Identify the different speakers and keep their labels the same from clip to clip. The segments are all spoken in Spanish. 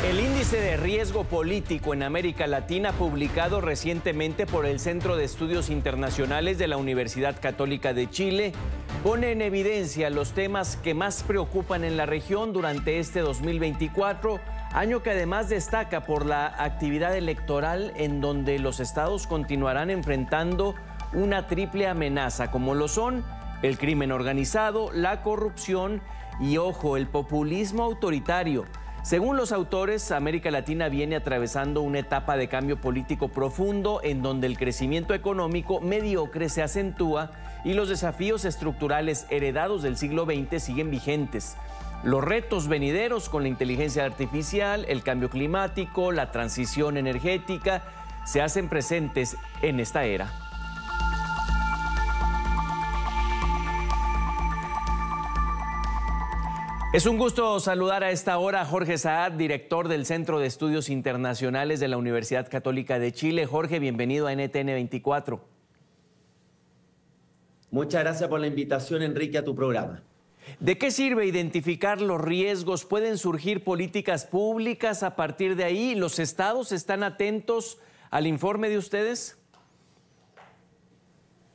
Speaker 1: El índice de riesgo político en América Latina, publicado recientemente por el Centro de Estudios Internacionales de la Universidad Católica de Chile, pone en evidencia los temas que más preocupan en la región durante este 2024, año que además destaca por la actividad electoral en donde los estados continuarán enfrentando una triple amenaza, como lo son el crimen organizado, la corrupción y, ojo, el populismo autoritario. Según los autores, América Latina viene atravesando una etapa de cambio político profundo en donde el crecimiento económico mediocre se acentúa y los desafíos estructurales heredados del siglo XX siguen vigentes. Los retos venideros con la inteligencia artificial, el cambio climático, la transición energética, se hacen presentes en esta era. Es un gusto saludar a esta hora a Jorge Saad, director del Centro de Estudios Internacionales de la Universidad Católica de Chile. Jorge, bienvenido a NTN 24.
Speaker 2: Muchas gracias por la invitación, Enrique, a tu programa.
Speaker 1: ¿De qué sirve identificar los riesgos? ¿Pueden surgir políticas públicas a partir de ahí? ¿Los estados están atentos al informe de ustedes?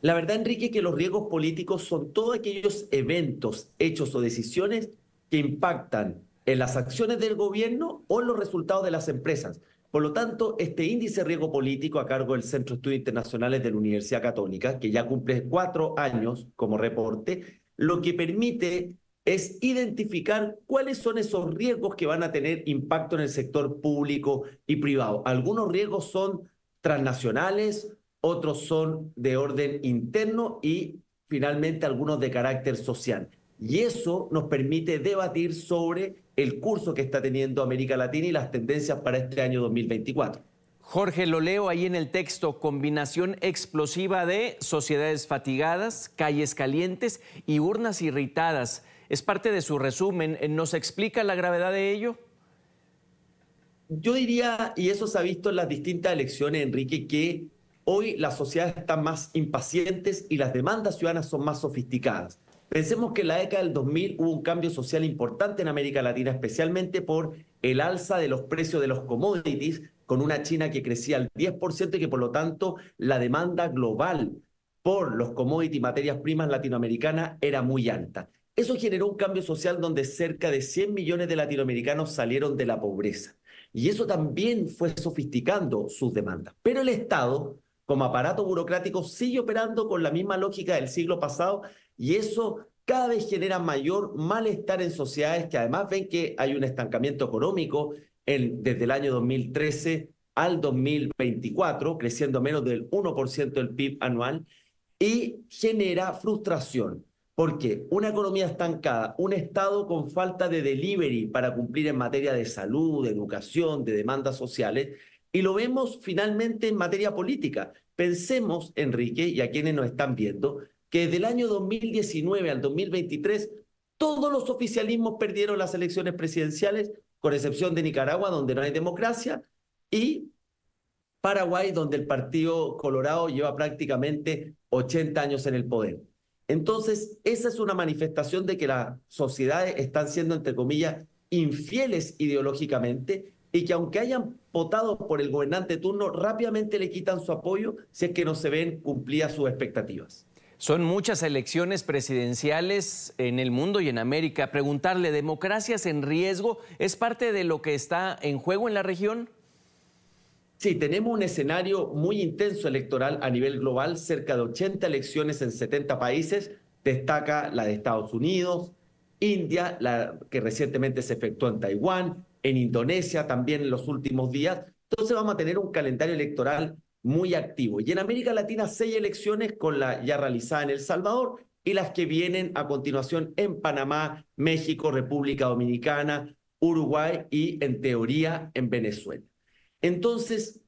Speaker 2: La verdad, Enrique, que los riesgos políticos son todos aquellos eventos, hechos o decisiones que impactan en las acciones del gobierno o en los resultados de las empresas. Por lo tanto, este índice de riesgo político a cargo del Centro de Estudios Internacionales de la Universidad Católica, que ya cumple 4 años como reporte, lo que permite es identificar cuáles son esos riesgos que van a tener impacto en el sector público y privado. Algunos riesgos son transnacionales, otros son de orden interno y finalmente algunos de carácter social. Y eso nos permite debatir sobre el curso que está teniendo América Latina y las tendencias para este año 2024.
Speaker 1: Jorge, lo leo ahí en el texto: combinación explosiva de sociedades fatigadas, calles calientes y urnas irritadas. Es parte de su resumen. ¿Nos explica la gravedad de ello?
Speaker 2: Yo diría, y eso se ha visto en las distintas elecciones, Enrique, que hoy las sociedades están más impacientes y las demandas ciudadanas son más sofisticadas. Pensemos que en la década del 2000 hubo un cambio social importante en América Latina, especialmente por el alza de los precios de los commodities, con una China que crecía al 10% y que por lo tanto la demanda global por los commodities y materias primas latinoamericanas era muy alta. Eso generó un cambio social donde cerca de 100 millones de latinoamericanos salieron de la pobreza. Y eso también fue sofisticando sus demandas. Pero el Estado, como aparato burocrático, sigue operando con la misma lógica del siglo pasado, y eso cada vez genera mayor malestar en sociedades que además ven que hay un estancamiento económico desde el año 2013 al 2024, creciendo menos del 1% del PIB anual, y genera frustración. Porque una economía estancada, un Estado con falta de delivery para cumplir en materia de salud, de educación, de demandas sociales, y lo vemos finalmente en materia política. Pensemos, Enrique, y a quienes nos están viendo, que desde el año 2019 al 2023 todos los oficialismos perdieron las elecciones presidenciales, con excepción de Nicaragua, donde no hay democracia, y Paraguay, donde el Partido Colorado lleva prácticamente 80 años en el poder. Entonces, esa es una manifestación de que las sociedades están siendo, entre comillas, infieles ideológicamente, y que aunque hayan votado por el gobernante de turno, rápidamente le quitan su apoyo si es que no se ven cumplidas sus expectativas.
Speaker 1: Son muchas elecciones presidenciales en el mundo y en América. Preguntarle, ¿democracias en riesgo es parte de lo que está en juego en la región?
Speaker 2: Sí, tenemos un escenario muy intenso electoral a nivel global, cerca de 80 elecciones en 70 países. Destaca la de Estados Unidos, India, la que recientemente se efectuó en Taiwán, en Indonesia también en los últimos días. Entonces vamos a tener un calendario electoral muy activo. Y en América Latina 6 elecciones, con la ya realizada en El Salvador y las que vienen a continuación en Panamá, México, República Dominicana, Uruguay y en teoría en Venezuela. Entonces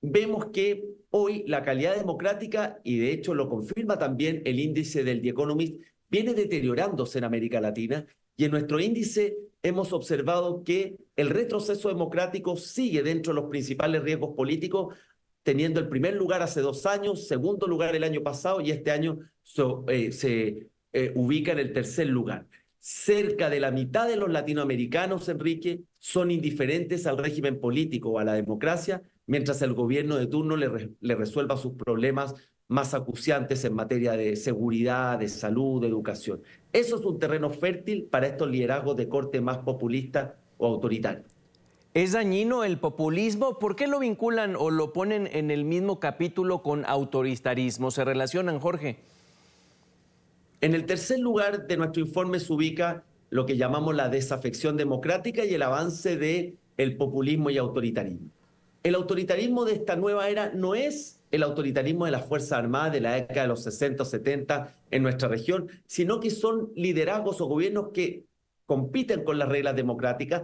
Speaker 2: vemos que hoy la calidad democrática, y de hecho lo confirma también el índice del The Economist, viene deteriorándose en América Latina, y en nuestro índice hemos observado que el retroceso democrático sigue dentro de los principales riesgos políticos, teniendo el primer lugar hace 2 años, segundo lugar el año pasado, y este año se ubica en el tercer lugar. Cerca de la mitad de los latinoamericanos, Enrique, son indiferentes al régimen político o a la democracia, mientras el gobierno de turno le resuelva sus problemas más acuciantes en materia de seguridad, de salud, de educación. Eso es un terreno fértil para estos liderazgos de corte más populista o autoritario.
Speaker 1: ¿Es dañino el populismo? ¿Por qué lo vinculan o lo ponen en el mismo capítulo con autoritarismo? ¿Se relacionan, Jorge?
Speaker 2: En el tercer lugar de nuestro informe se ubica lo que llamamos la desafección democrática y el avance del populismo y autoritarismo. El autoritarismo de esta nueva era no es el autoritarismo de las Fuerzas Armadas de la década de los 60 o 70 en nuestra región, sino que son liderazgos o gobiernos que compiten con las reglas democráticas,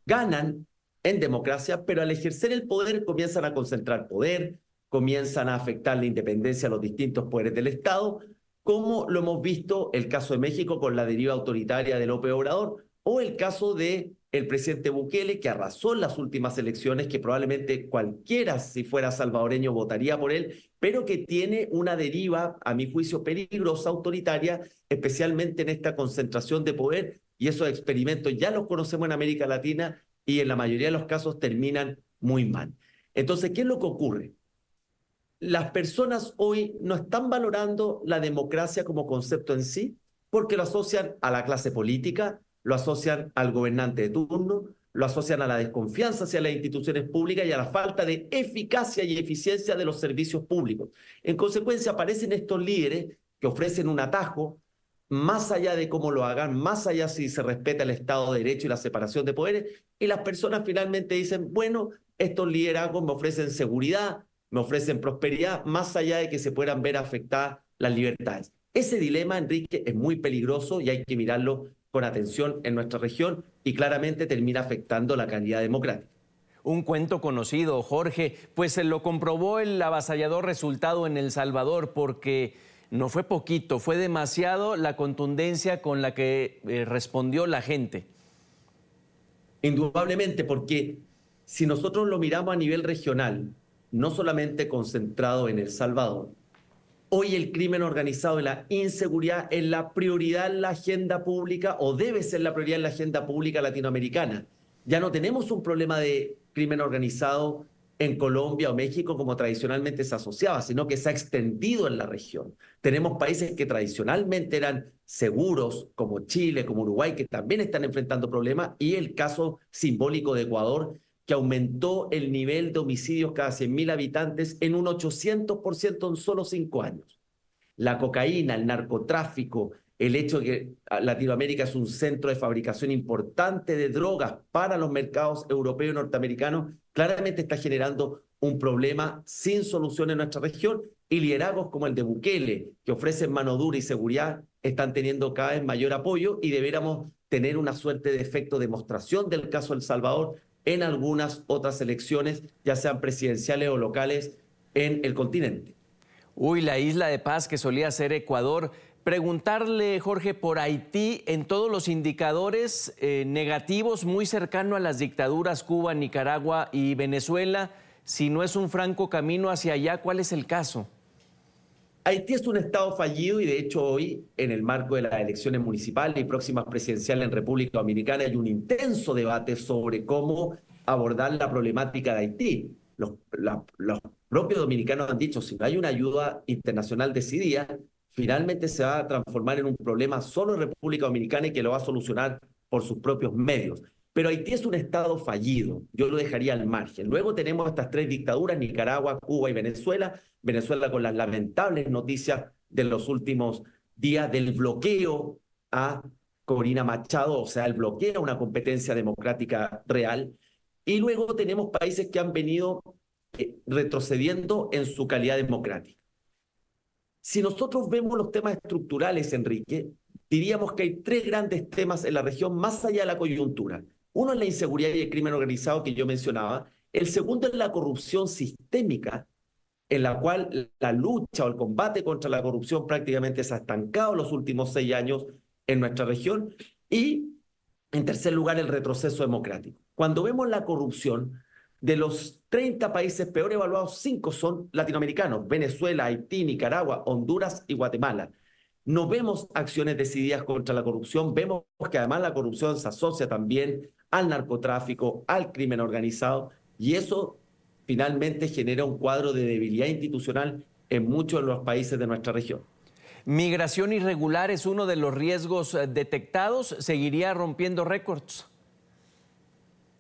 Speaker 2: ganan en democracia, pero al ejercer el poder comienzan a concentrar poder, comienzan a afectar la independencia de los distintos poderes del Estado, como lo hemos visto el caso de México con la deriva autoritaria de López Obrador, o el caso del presidente Bukele, que arrasó en las últimas elecciones, que probablemente cualquiera, si fuera salvadoreño, votaría por él, pero que tiene una deriva, a mi juicio, peligrosa, autoritaria, especialmente en esta concentración de poder, y esos experimentos ya los conocemos en América Latina y en la mayoría de los casos terminan muy mal. Entonces, ¿qué es lo que ocurre? Las personas hoy no están valorando la democracia como concepto en sí, porque lo asocian a la clase política, lo asocian al gobernante de turno, lo asocian a la desconfianza hacia las instituciones públicas y a la falta de eficacia y eficiencia de los servicios públicos. En consecuencia, aparecen estos líderes que ofrecen un atajo, más allá de cómo lo hagan, más allá si se respeta el Estado de Derecho y la separación de poderes, y las personas finalmente dicen, bueno, estos liderazgos me ofrecen seguridad, me ofrecen prosperidad, más allá de que se puedan ver afectadas las libertades. Ese dilema, Enrique, es muy peligroso y hay que mirarlo con atención en nuestra región y claramente termina afectando la calidad democrática.
Speaker 1: Un cuento conocido, Jorge, pues se lo comprobó el avasallador resultado en El Salvador, porque no fue poquito, fue demasiado la contundencia con la que respondió la gente.
Speaker 2: Indudablemente, porque si nosotros lo miramos a nivel regional, no solamente concentrado en El Salvador, hoy el crimen organizado y la inseguridad es la prioridad en la agenda pública o debe ser la prioridad en la agenda pública latinoamericana. Ya no tenemos un problema de crimen organizado en Colombia o México como tradicionalmente se asociaba, sino que se ha extendido en la región. Tenemos países que tradicionalmente eran seguros, como Chile, como Uruguay, que también están enfrentando problemas, y el caso simbólico de Ecuador, que aumentó el nivel de homicidios cada 100.000 habitantes en un 800% en solo 5 años. La cocaína, el narcotráfico, el hecho de que Latinoamérica es un centro de fabricación importante de drogas para los mercados europeos y norteamericanos, claramente está generando un problema sin solución en nuestra región, y liderazgos como el de Bukele, que ofrecen mano dura y seguridad, están teniendo cada vez mayor apoyo y deberíamos tener una suerte de efecto demostración del caso El Salvador en algunas otras elecciones, ya sean presidenciales o locales en el continente.
Speaker 1: Uy, la isla de paz que solía ser Ecuador. Preguntarle, Jorge, por Haití, en todos los indicadores negativos, muy cercano a las dictaduras Cuba, Nicaragua y Venezuela, si no es un franco camino hacia allá, ¿cuál es el caso?
Speaker 2: Haití es un estado fallido y de hecho hoy, en el marco de las elecciones municipales y próximas presidenciales en República Dominicana, hay un intenso debate sobre cómo abordar la problemática de Haití. Los propios dominicanos han dicho, si no hay una ayuda internacional decidida, finalmente se va a transformar en un problema solo en República Dominicana y que lo va a solucionar por sus propios medios. Pero Haití es un estado fallido, yo lo dejaría al margen. Luego tenemos estas 3 dictaduras, Nicaragua, Cuba y Venezuela. Venezuela con las lamentables noticias de los últimos días del bloqueo a Corina Machado, o sea, el bloqueo a una competencia democrática real. Y luego tenemos países que han venido retrocediendo en su calidad democrática. Si nosotros vemos los temas estructurales, Enrique, diríamos que hay 3 grandes temas en la región más allá de la coyuntura. Uno es la inseguridad y el crimen organizado que yo mencionaba. El segundo es la corrupción sistémica, en la cual la lucha o el combate contra la corrupción prácticamente se ha estancado en los últimos 6 años en nuestra región. Y, en tercer lugar, el retroceso democrático. Cuando vemos la corrupción, de los 30 países peor evaluados, 5 son latinoamericanos: Venezuela, Haití, Nicaragua, Honduras y Guatemala. no vemos acciones decididas contra la corrupción, vemos que además la corrupción se asocia también al narcotráfico, al crimen organizado, y eso finalmente genera un cuadro de debilidad institucional en muchos de los países de nuestra región.
Speaker 1: Migración irregular es uno de los riesgos detectados. ¿Seguiría rompiendo récords?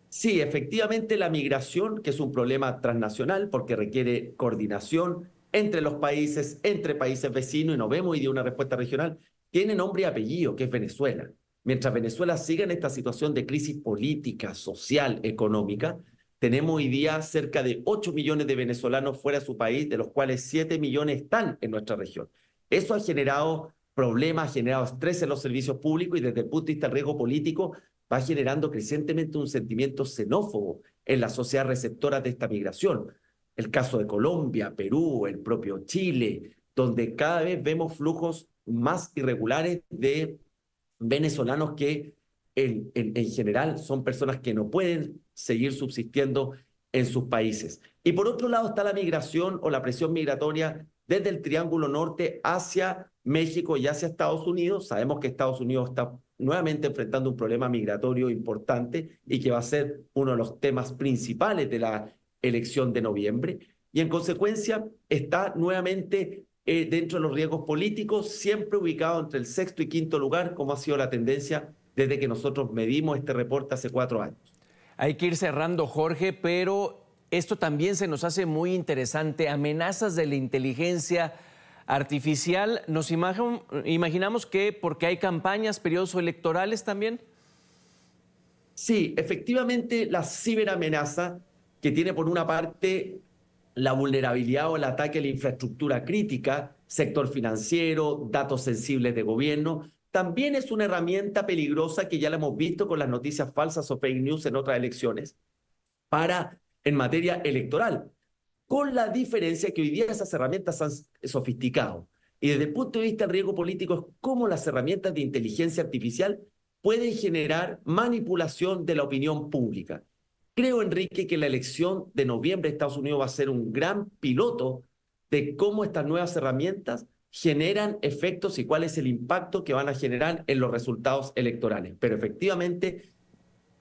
Speaker 2: Sí, efectivamente la migración, que es un problema transnacional porque requiere coordinación entre los países, entre países vecinos, y no vemos hoy día una respuesta regional, tiene nombre y apellido, que es Venezuela. Mientras Venezuela siga en esta situación de crisis política, social, económica, tenemos hoy día cerca de 8 millones de venezolanos fuera de su país, de los cuales 7 millones están en nuestra región. Eso ha generado problemas, ha generado estrés en los servicios públicos y desde el punto de vista del riesgo político va generando crecientemente un sentimiento xenófobo en la sociedad receptora de esta migración. El caso de Colombia, Perú, el propio Chile, donde cada vez vemos flujos más irregulares de venezolanos que en general son personas que no pueden seguir subsistiendo en sus países. Y por otro lado está la migración o la presión migratoria desde el Triángulo Norte hacia México y hacia Estados Unidos. Sabemos que Estados Unidos está nuevamente enfrentando un problema migratorio importante y que va a ser uno de los temas principales de la elección de noviembre. Y en consecuencia está nuevamente dentro de los riesgos políticos, siempre ubicado entre el sexto y quinto lugar, como ha sido la tendencia desde que nosotros medimos este reporte hace 4 años.
Speaker 1: Hay que ir cerrando, Jorge, pero esto también se nos hace muy interesante. Amenazas de la inteligencia artificial. ¿Nos imaginamos que porque hay campañas, periodos electorales también?
Speaker 2: Sí, efectivamente la ciberamenaza, que tiene por una parte la vulnerabilidad o el ataque a la infraestructura crítica, sector financiero, datos sensibles de gobierno, también es una herramienta peligrosa que ya la hemos visto con las noticias falsas o fake news en otras elecciones en materia electoral, con la diferencia que hoy día esas herramientas han sofisticado. Y desde el punto de vista del riesgo político es cómo las herramientas de inteligencia artificial pueden generar manipulación de la opinión pública. Creo, Enrique, que la elección de noviembre de Estados Unidos va a ser un gran piloto de cómo estas nuevas herramientas generan efectos y cuál es el impacto que van a generar en los resultados electorales. Pero efectivamente,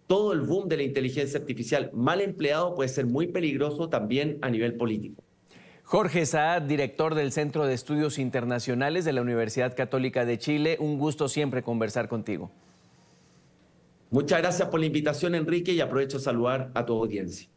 Speaker 2: todo el boom de la inteligencia artificial mal empleado puede ser muy peligroso también a nivel político.
Speaker 1: Jorge Saad, director del Centro de Estudios Internacionales de la Universidad Católica de Chile, un gusto siempre conversar contigo.
Speaker 2: Muchas gracias por la invitación, Enrique, y aprovecho a saludar a tu audiencia.